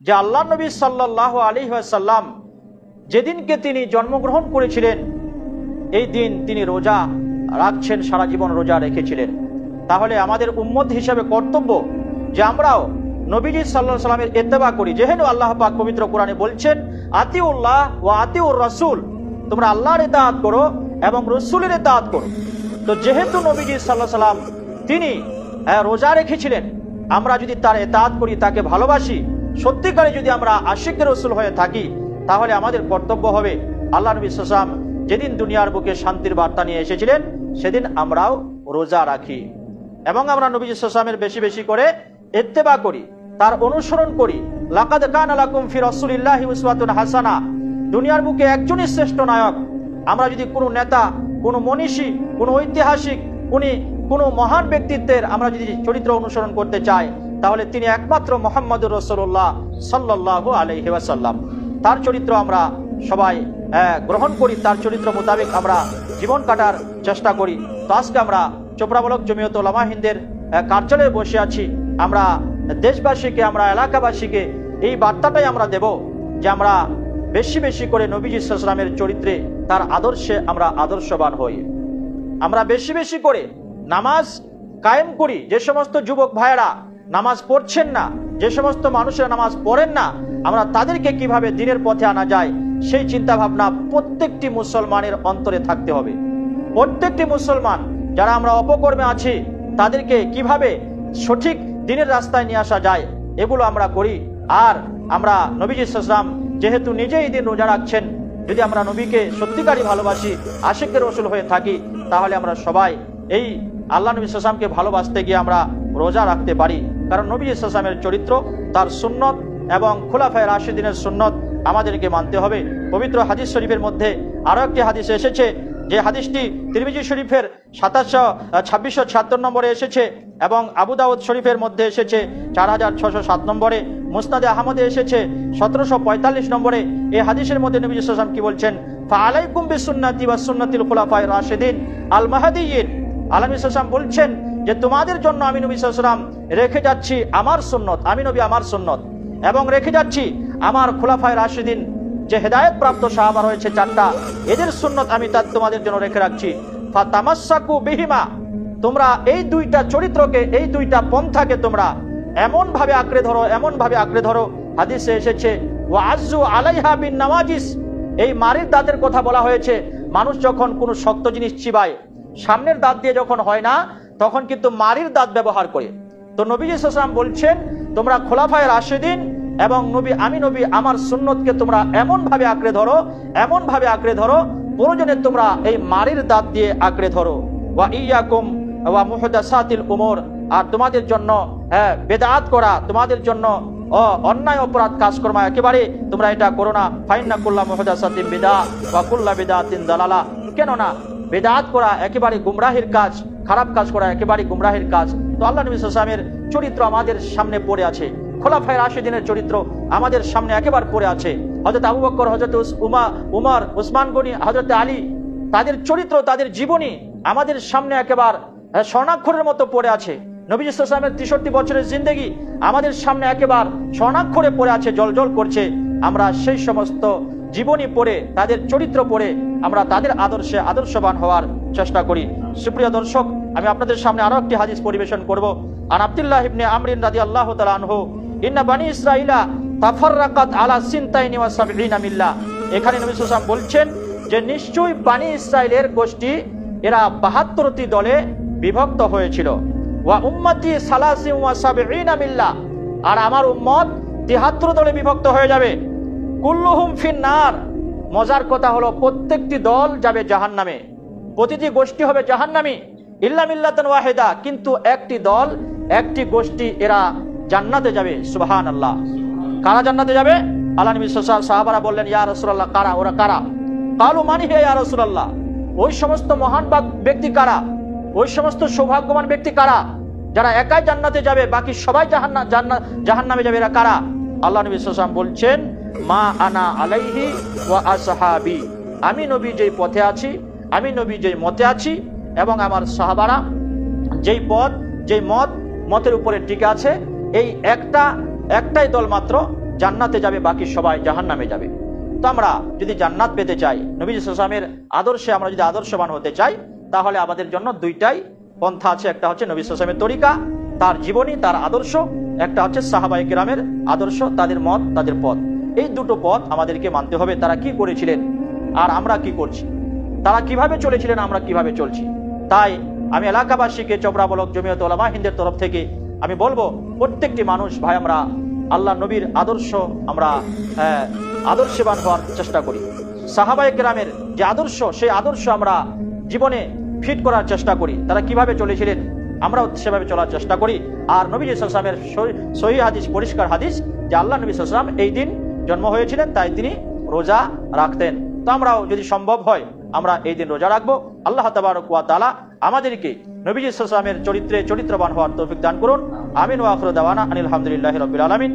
যে আল্লাহ নবী সাল্লাল্লাহু আলাইহি ওয়াসাল্লাম যেদিনকে তিনি জন্মগ্রহণ করেছিলেন এই দিন তিনি রোজা রাখছেন, সারা জীবন রোজা রেখেছিলেন। তাহলে আমাদের উম্মত হিসাবে কর্তব্য যে আমরাও নবীজি সাল্লাল্লাহু আলাইহি সাল্লামের ইত্তেবা করি। যেহেতু আল্লাহ পাক পবিত্র কোরআনে বলছেন আতিউল্লাহ ওয়া আতিউর রাসূল, তোমরা আল্লাহর ইতাআত করো এবং রাসূলের ইতাআত করো। তো যেহেতু নবীজি সাল্লাল্লাহু আলাইহি সাল্লাম তিনি রোজা রেখেছিলেন, আমরা যদি তার ইতাআত করি, তাকে ভালোবাসি, সত্যিকারে যদি আমরা আশিক রাসূল হয়ে থাকি, তাহলে আমাদের কর্তব্য হবে আল্লাহ নবী সাল্লাল্লাহু আলাইহি ওয়াসাল্লাম যেদিন দুনিয়ার বুকে শান্তির বার্তা নিয়ে এসেছিলেন সেদিন আমরাও রোজা রাখি এবং আমরা নবী সাল্লাল্লাহু আলাইহি ওয়াসাল্লামের বেশি বেশি করে ইত্তেবা করি, তার অনুসরণ করি। লাকাদ কানা লাকুম ফি রাসূলিল্লাহি উসওয়াতুন হাসানাহ, দুনিয়ার বুকে একজনই শ্রেষ্ঠ নায়ক। আমরা যদি কোনো নেতা, কোনো মনীষী, কোনো ঐতিহাসিক, কোনো মহান ব্যক্তিত্বের আমরা যদি চরিত্র অনুসরণ করতে চাই, তাহলে তিনি একমাত্র মুহাম্মদুর রাসূলুল্লাহ সাল্লাল্লাহু আলাইহি ওয়াসাল্লাম। তার চরিত্র আমরা সবাই গ্রহণ করি, তার চরিত্র মোতাবেক আমরা জীবন কাটার চেষ্টা করি। তো আজকে আমরা চোপড়াবলক জমিয়ত উলামা হিন্দের কার্যালয়ে বসে আছি। আমরা দেশবাসীকে, আমরা এলাকাবাসীকে এই বার্তাটাই আমরা দেব যে আমরা বেশি বেশি করে নবীজি সাল্লাল্লাহু আলাইহি ওয়াসাল্লামের চরিত্রে, তার আদর্শে আমরা আদর্শবান হই। আমরা বেশি বেশি করে নামাজ কায়েম করি। যে সমস্ত যুবক ভাইয়েরা নামাজ পড়ছেন না, যে সমস্ত মানুষেরা নামাজ পড়েন না, আমরা তাদেরকে কিভাবে দ্বীনের পথে আনা যায় সেই চিন্তা ভাবনা প্রত্যেকটি মুসলমানের অন্তরে থাকতে হবে। প্রত্যেকটি মুসলমান যারা আমরা অপকর্মে আছি তাদেরকে কিভাবে সঠিক দ্বীনের রাস্তায় নিয়ে আসা যায়, এগুলো আমরা করি। আর আমরা নবীজি সাল্লাল্লাহু আলাইহি ওয়াসাল্লাম যেহেতু নিজেই দিন রোজা রাখছেন, যদি আমরা নবীকে সত্যিকারই ভালোবাসি, আশিকের রাসূল হয়ে থাকি, তাহলে আমরা সবাই এই আল্লাহ নবী সাল্লাল্লাহু আলাইহি ওয়াসাল্লামকে ভালোবাসতে গিয়ে আমরা রোজা রাখতে পারি। কারণ নবী সাল্লাল্লাহু আলাইহি ওয়াসাল্লামের চরিত্র, তার সুন্নত এবং খুলাফায়ে রাশিদিনের সুন্নত আমাদেরকে মানতে হবে। পবিত্র হাদিস শরীফের মধ্যে আরো একটি হাদিস এসেছে, যে হাদিসটি তিরমিজি শরীফের 2676 নম্বরে এসেছে এবং আবু দাউদ শরীফের মধ্যে এসেছে 4607 নম্বরে, মুসনাদে আহমদে এসেছে 1745 নম্বরে। এই হাদিসের মধ্যে নবী সাল্লাল্লাহু আলাইহি ওয়াসাল্লাম কি বলছেন? ফাআলাইকুম বিসুন্নতি ওয়া সুন্নাতিল খুলাফায়ে রাশিদিন আল মাহদিয়িন। আল্লাহ নবী সাল্লাল্লাহু আলাইহি ওয়াসাল্লাম বলছেন যে তোমাদের জন্য আমি নবী সাল্লাল্লাহু আলাইহি ওয়াসাল্লাম রেখে যাচ্ছি আমার সুন্নত, আমি নবী আমার সুন্নত, এবং রেখে যাচ্ছি আমার খুলাফায়ে রাশিদিন যে হেদায়েত প্রাপ্ত সাহাবা রয়েছে 4টা, এদের সুন্নত আমি তোমাদের জন্য রেখে রাখছি। ফাতামাসসাকু বিহিমা, তোমরা এই দুইটা চরিত্রকে, এই দুইটা পন্থাকে তোমরা এমন ভাবে আঁকড়ে ধরো, এমন ভাবে আঁকড়ে ধরো। হাদিসে এসেছে ওয়া আযু আলাইহা বিন নাওয়াজিস, এই মারির দাঁতের কথা বলা হয়েছে। মানুষ যখন কোনো শক্ত জিনিস চিবায়, সামনের দাঁত দিয়ে যখন হয় না, তখন কিন্তু মারির দাঁত ব্যবহার করে। তো নবী সাল্লাল্লাহু আলাইহি ওয়াসাল্লাম বলছেন তোমরা খুলাফায়ে রাশিদিন এবং আমি নবী আমার সুন্নতকে তোমরা এমন ভাবে আঁকড়ে ধরো, এমন ভাবে আঁকড়ে ধরো, প্রয়োজনে তোমরা এই মারির দাঁত দিয়ে আঁকড়ে ধরো। ওয়া ইয়াকুম ওয়া মুহদাসাতিল উমুর, আর তোমাদের জন্য বেদাত করা, তোমাদের জন্য অন্যায় অপরাধ কাজকর্ম একেবারে তোমরা এটা করো না। ফাইন্না কুল্লা মুহদাসাতিন বিদআ ওয়া কুল্লা বিদআতিন দালালা, কেননা বেদাত করা একেবারে গুমরাহির কাজ, খারাপ কাজ করা একেবারে গুমরাহির কাজ। তো আল্লাহ নবী সাল্লাল্লাহু আলাইহি ওয়াসাল্লামের চরিত্র আমাদের সামনে পড়ে আছে, খোলাফায়ে রাশিদিনের চরিত্র আমাদের সামনে একেবারে পড়ে আছে। হযরত আবু বকর, হযরত উমর, উসমান গনি, হযরত আলী, তাদের চরিত্র, তাদের জীবনী আমাদের সামনে একেবারে স্বর্ণাক্ষরের মতো পড়ে আছে। নবী সাল্লাল্লাহু আলাইহি ওয়াসাল্লামের 63 বছরের জিন্দেগি আমাদের সামনে একেবারে স্বর্ণাক্ষরে পড়ে আছে, জলজল করছে। আমরা সেই সমস্ত জীবনী পড়ে, তাদের চরিত্র পড়ে আমরা তাদের আদর্শে আদর্শবান হওয়ার চেষ্টা করি। সুপ্রিয় দর্শক, আমি আপনাদের সামনে আরো একটি হাদিস পরিবেশন করব। আন আব্দুল্লাহ ইবনে আমরিন রাদিয়াল্লাহু তাআলা আনহু ইন্না বানি ইসরাঈলা তাফাররাকাত আলা সিনতাইনি ওয়া সাবঈনা মিল্লাহ। এখানে নবী সাল্লাল্লাহু আলাইহি ওয়াসাল্লাম বলছেন যে নিশ্চয়ই বানি ইসরাইলের গোষ্ঠী এরা 72টি দলে বিভক্ত হয়েছিল। ওয়া উম্মতি সালাসিন ওয়া সাবঈনা মিল্লাহ, আর আমার উম্মত 73 দলে বিভক্ত হয়ে যাবে। কুল্লুহুম ফিন্নার, মজার কথা হলো প্রত্যেকটি দল যাবে জাহান্নামে, প্রতিটি গোষ্ঠী হবে জাহান্নামী। ইল্লা মিল্লাতান ওয়াহিদা, কিন্তু একটি দল, একটি গোষ্ঠী এরা জান্নাতে যাবে। সুবহানাল্লাহ। কারা জান্নাতে যাবে? আল্লাহ নবী সাল্লাল্লাহু আলাইহি ওয়াসাল্লাম সাহাবারা বললেন ইয়া রাসূলুল্লাহ, কারা? ওরা কারা? কালু মানি হে ইয়া রাসূলুল্লাহ, ওই সমস্ত মহান ব্যক্তি কারা, ওই সমস্ত সৌভাগ্যবান ব্যক্তি কারা যারা একাই জান্নাতে যাবে, বাকি সবাই জাহান্নামে যাবে? এরা কারা? আল্লাহ নবী সাল্লাল্লাহু আলাইহি ওয়াসাল্লাম বলছেন মা আনা আলাইহি ওয়া আসহাবি, আমি নবী যেই পথে আছি, আমি নবী যেই মতে আছি এবং আমার সাহাবারা যেই পথ, যেই মতের উপরে টিকে আছে, এই একটাই দল মাত্র জান্নাতে যাবে, বাকি সবাই জাহান্নামে যাবে। তো আমরা যদি জান্নাত পেতে চাই, নবী সাল্লাল্লাহু আলাইহি ওয়াসাল্লামের আদর্শে আমরা যদি আদর্শবান হতে চাই, তাহলে আমাদের জন্য দুইটাই পন্থা আছে। একটা হচ্ছে নবী সাল্লাল্লাহু আলাইহি ওয়াসাল্লামের তরিকা, তার জীবনী, তার আদর্শ। একটা হচ্ছে সাহাবায়ে কেরামের আদর্শ, তাদের মত, তাদের পথ। এই দুটো পথ আমাদেরকে মানতে হবে। তারা কি করেছিলেন আর আমরা কি করছি, তারা কিভাবে চলেছিলেন, আমরা কিভাবে চলছি। তাই আমি এলাকাবাসীকে, চোপড়া ব্লক জমিয়ত উলামা হিন্দের তরফ থেকে আমি বলবো, প্রত্যেকটি মানুষ ভাই আমরা আল্লাহ নবীর আদর্শ আমরা আদর্শবান হওয়ার চেষ্টা করি। সাহাবায়ে কেরামের যে আদর্শ, সেই আদর্শ আমরা জীবনে ফিট করার চেষ্টা করি। তারা কিভাবে চলেছিলেন আমরাও সেভাবে চলার চেষ্টা করি। আর নবী সাল্লাল্লাহু আলাইহি ওয়াসাল্লামের সহিহ হাদিস, পরিষ্কার হাদিস, যে আল্লাহ নবী সাল্লাল্লাহু আলাইহি ওয়াসাল্লাম এই দিন জন্ম হয়েছিলেন, তাই তিনি রোজা রাখতেন। তো আমরাও যদি সম্ভব হয় আমরা এই দিন রোজা রাখবো। আল্লাহ তাবারক ওয়া তাআলা আমাদেরকে নবী সাল্লাল্লাহু আলাইহি ওয়াসাল্লামের চরিত্রে চরিত্রবান হওয়ার তৌফিক দান করুন। আমিন ওয়া আখিরু দাওয়ানা আনিল হামদুলিল্লাহি রাব্বিল আলামিন।